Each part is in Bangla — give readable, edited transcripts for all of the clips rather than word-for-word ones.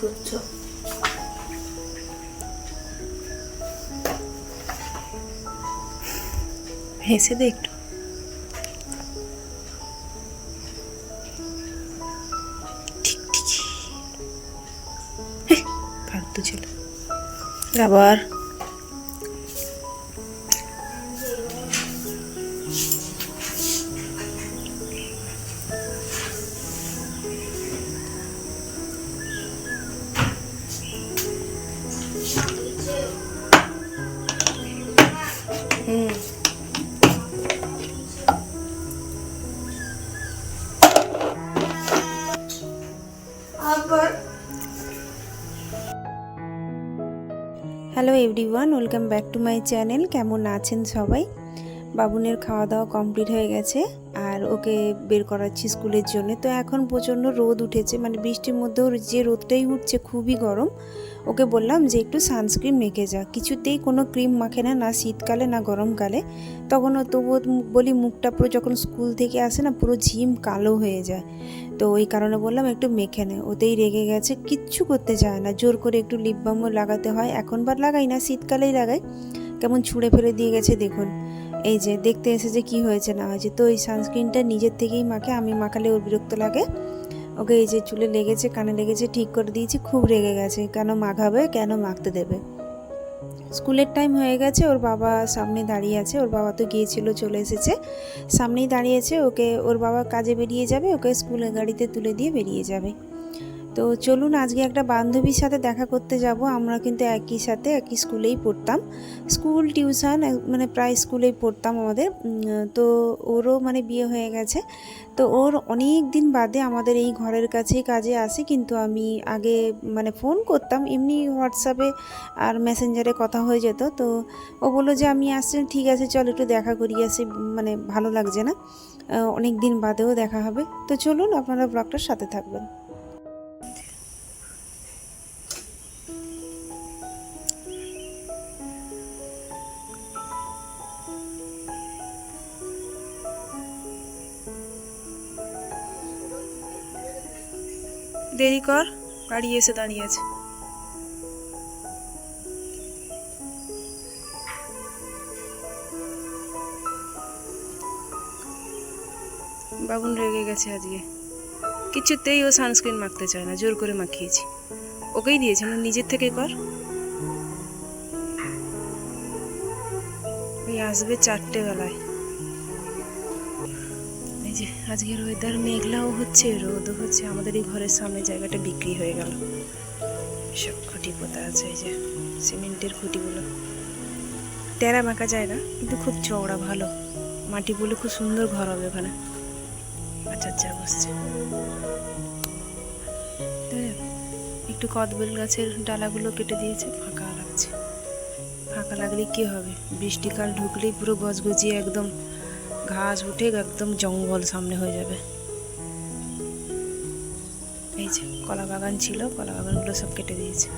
করছো হেসে দে একটু। ফালতু ছেলে আবার। Hello everyone, welcome back to my channel. কেমন আছেন সবাই? বাবুনের খাওয়া দাওয়া কমপ্লিট হয়ে গেছে আর ওকে বের করাচ্ছি স্কুলের জন্য। তো এখন প্রচণ্ড রোদ উঠেছে, মানে বৃষ্টির মধ্যেও যে রোদটাই উঠছে খুবই গরম। ওকে বললাম যে একটু সানস্ক্রিন মেখে যা, কিছুতেই কোনো ক্রিম মাখে না, না শীতকালে না গরমকালে। তখন ও তবুও বলি মুখটা পুরো যখন স্কুল থেকে আসে না পুরো ঝিম কালো হয়ে যায়। তো ওই কারণে বললাম একটু মেখে নে। ওতেই রেগে গেছে, কিচ্ছু করতে চায় না। জোর করে একটু লিপ বামও লাগাতে হয়, এখনবার লাগাই না, শীতকালেই লাগাই। কেমন ছুঁড়ে ফেলে দিয়ে গেছে দেখুন। এই যে দেখতে এসেছে কি হয়েছে না হয়েছে। তো এই সানস্ক্রিনটা নিজের থেকেই মাখে, আমি মাখালে ওর বিরক্ত লাগে। ওকে এই যে চুলে লেগেছে, কানে লেগেছে, ঠিক করে দিয়েছি। খুব রেগে গেছে, কেন মাখাবে, কেন মাখতে দেবে। স্কুলের টাইম হয়ে গেছে, ওর বাবা সামনে দাঁড়িয়ে আছে। ওর বাবা তো গিয়েছিল, চলে এসেছে, সামনেই দাঁড়িয়েছে। ওকে ওর বাবা কাজে বেরিয়ে যাবে, ওকে স্কুলের গাড়িতে তুলে দিয়ে বেরিয়ে যাবে। তো চলুন আজকে একটা বান্ধবীর সাথে দেখা করতে যাব। আমরা কিন্তু একই সাথে একই স্কুলেই পড়তাম, স্কুল টিউশন মানে প্রায় স্কুলেই পড়তাম আমাদের। তো ওরও মানে বিয়ে হয়ে গেছে। তো ওর অনেক দিন বাদে আমাদের এই ঘরের কাছেই কাজে আসে। কিন্তু আমি আগে মানে ফোন করতাম, এমনি হোয়াটসঅ্যাপে আর মেসেঞ্জারে কথা হয়ে যেত। তো ও বললো যে আমি আসছি, ঠিক আছে চল একটু দেখা করি আসি, মানে ভালো লাগছে না, অনেক দিন বাদেও দেখা হবে। তো চলুন আপনারা ব্লগটার সাথে থাকবেন। দেরি কর, গাড়ি এসে দাঁড়িয়ে আছে। বাবুন রেগে গেছে আজকে, কিছুতেই ও সানস্ক্রিন মাখতে চায় না, জোর করে মাখিয়েছি। ওকেই দিয়েছি, মানে নিজের থেকে কর। ওই আসবে 4টে বেলায়। এই যে আজকের ওয়েদার মেঘলাও হচ্ছে, রোদও হচ্ছে। আমাদের এই ঘরের সামনে জায়গাটা বিক্রি হয়ে গেল। সব খুঁটি পোতা আছে, এই যে সিমেন্টের খুঁটিগুলো। টেরা মাখা যায় না, কিন্তু খুব চওড়া, ভালো মাটি বলে খুব সুন্দর ঘর হবে ওখানে। আচ্ছা আচ্ছা বসছে। একটু কদবেল গাছের ডালাগুলো কেটে দিয়েছে, ফাঁকা লাগছে। ফাঁকা লাগলে কি হবে, বৃষ্টিকাল ঢুকলেই পুরো গজগজিয়ে একদম ঘাস উঠে একদম জঙ্গল সামনে হয়ে যাবে। এই যে কলা বাগান ছিল, কলা বাগানগুলো সব কেটে দিয়েছে।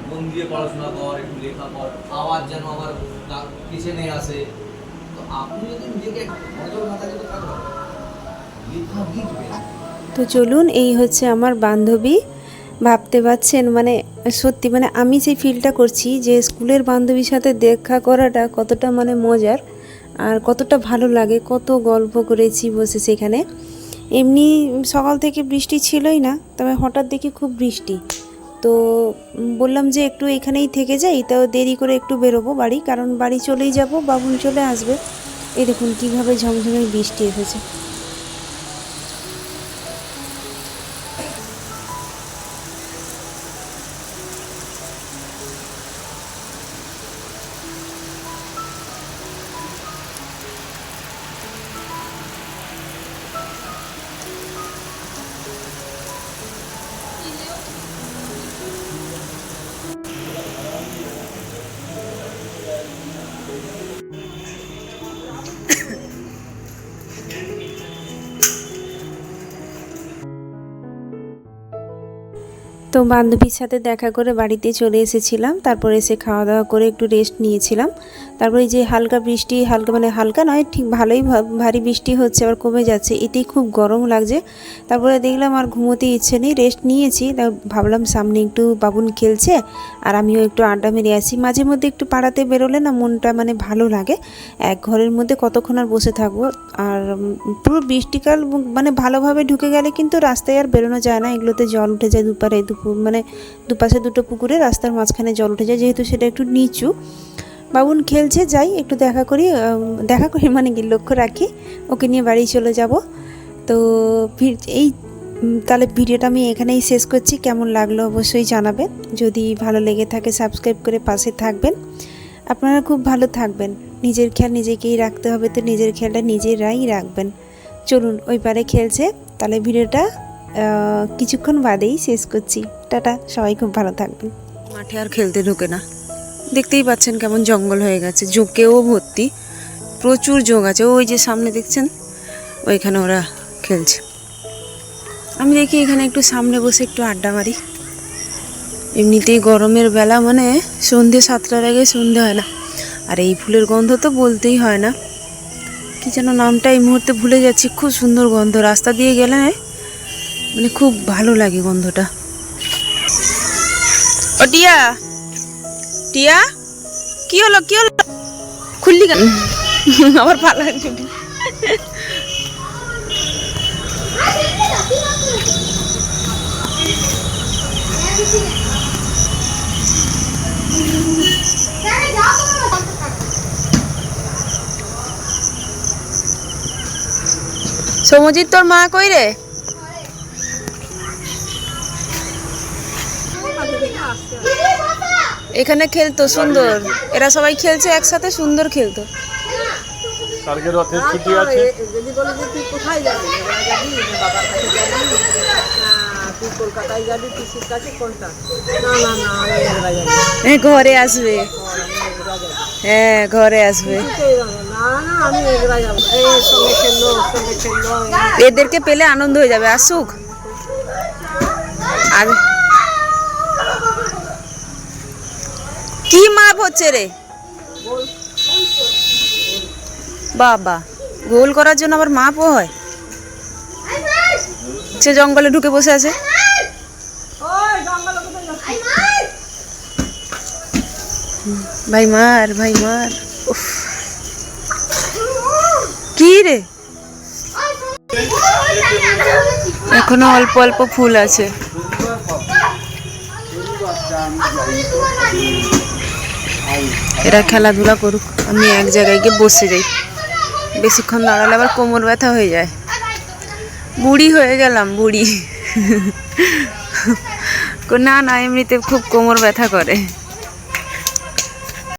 মন দিয়ে পড়াশোনা কর, একটু লেখা কর, আওয়াজ যেন আমার পিছনে আসে। তো আপনি যদি নিজেকে নজর না থাকে তো থাকবে লেখা লিখবে। তো চলুন, এই হচ্ছে আমার বান্ধবী। ভাবতে পারছেন মানে সত্যি, মানে আমি সেই ফিলটা করছি যে স্কুলের বান্ধবীর সাথে দেখা করাটা কতটা মানে মজার আর কতটা ভালো লাগে। কত গল্প করেছি বসে সেখানে। এমনি সকাল থেকে বৃষ্টি ছিলই না, তবে হঠাৎ দেখি খুব বৃষ্টি। তো বললাম যে একটু এখানেই থেকে যাই, তাও দেরি করে একটু বেরোবো বাড়ি, কারণ বাড়ি চলেই যাব, বাবুন চলে আসবে। এই দেখুন কীভাবে ঝমঝমে বৃষ্টি এসেছে। তো বান্ধবীর সাথে দেখা করে বাড়িতে চলে এসেছিলাম, তারপর এসে খাওয়া দাওয়া করে একটু রেস্ট নিয়েছিলাম। তারপরে যে হালকা বৃষ্টি, হালকা নয়, ঠিক ভালোই ভারী বৃষ্টি হচ্ছে, আবার কমে যাচ্ছে, এতেই খুব গরম লাগছে। তারপরে দেখলাম আর ঘুমোতে ইচ্ছে নেই, রেস্ট নিয়েছি। তা ভাবলাম সামনে একটু বাবুন খেলছে আর আমিও একটু আড্ডা মেরে আসি। মাঝে মধ্যে একটু পাড়াতে বেরোলে না মনটা ভালো লাগে। এক ঘরের মধ্যে কতক্ষণ আর বসে থাকবো। আর পুরো বৃষ্টিকাল ভালোভাবে ঢুকে গেলে কিন্তু রাস্তায় আর বেরোনো যায় না, এগুলোতে জল উঠে যায় দুপাশে দুটো পুকুরে রাস্তার মাঝখানে জল উঠে যায়, যেহেতু সেটা একটু নিচু। বাবুন খেলছে, যাই একটু দেখা করি কি লক্ষ্য রাখি, ওকে নিয়ে বাড়ি চলে যাব। তো এই তাহলে ভিডিওটা আমি এখানেই শেষ করছি। কেমন লাগলো অবশ্যই জানাবেন, যদি ভালো লেগে থাকে সাবস্ক্রাইব করে পাশে থাকবেন। আপনারা খুব ভালো থাকবেন, নিজের খেয়াল নিজেকেই রাখতে হবে, তো নিজের খেয়ালটা নিজেরাই রাখবেন। চলুন, ওই পারে খেলছে, তাহলে ভিডিওটা কিছুক্ষণ বাদেই শেষ করছি। টাটা, সবাই খুব ভালো থাকবেন। মাঠে আর খেলতে ঢোকে না, দেখতেই পাচ্ছেন কেমন জঙ্গল হয়ে গেছে, ঝোঁকেও ভর্তি, প্রচুর ঝোঁক আছে। ওই যে সামনে দেখছেন, ওইখানে ওরা খেলছে। আমি দেখি এখানে একটু সামনে বসে একটু আড্ডা মারি। এমনিতেই গরমের বেলা, সন্ধে 7টার আগে সন্ধে হয় না। আর এই ফুলের গন্ধ তো বলতেই হয় না, কি যেন নামটা এই মুহূর্তে ভুলে যাচ্ছি। খুব সুন্দর গন্ধ, রাস্তা দিয়ে গেলে খুব ভালো লাগে গন্ধটা। ও টিয়া, টিয়া, কি হলো খুললি কেন? আবার ভালো লাগছে। সমজিৎ, তোর মা কই রে? এখানে খেলতো সুন্দর, এরা সবাই খেলছে একসাথে, সুন্দর খেলতো। কালকে রথের ছুটি আছে। যদি বলে যে তুই কোথায় যাবি, যাবি বাবার কাছে যাবি, তুই কলকাতায় যাবি, পিসির কাছে, কোনটা? না না না, আমি এগরা যাবি। ঘরে আসবে, হ্যাঁ ঘরে আসবে। না না, আমি এগরা যাবো, এই সঙ্গে খেললো। এদেরকে পেলে আনন্দ হয়ে যাবে, আসুক। আর কি মাপ হচ্ছে রে বাবা, গোল করার জন্য আবার মাপও হয়। সে জঙ্গলে ঢুকে বসে আছে। ভাই মার, ভাই মার। উফ, কি রে, এখনো অল্প অল্প ফুল আছে। এরা খেলাধুলা করুক, আমি এক জায়গায় গিয়ে বসে যাই। বেশিক্ষণ দাঁড়ালে আবার কোমর ব্যথা হয়ে যায়। বুড়ি হয়ে গেলাম, বুড়ি। না না, এমনিতে খুব কোমর ব্যথা করে।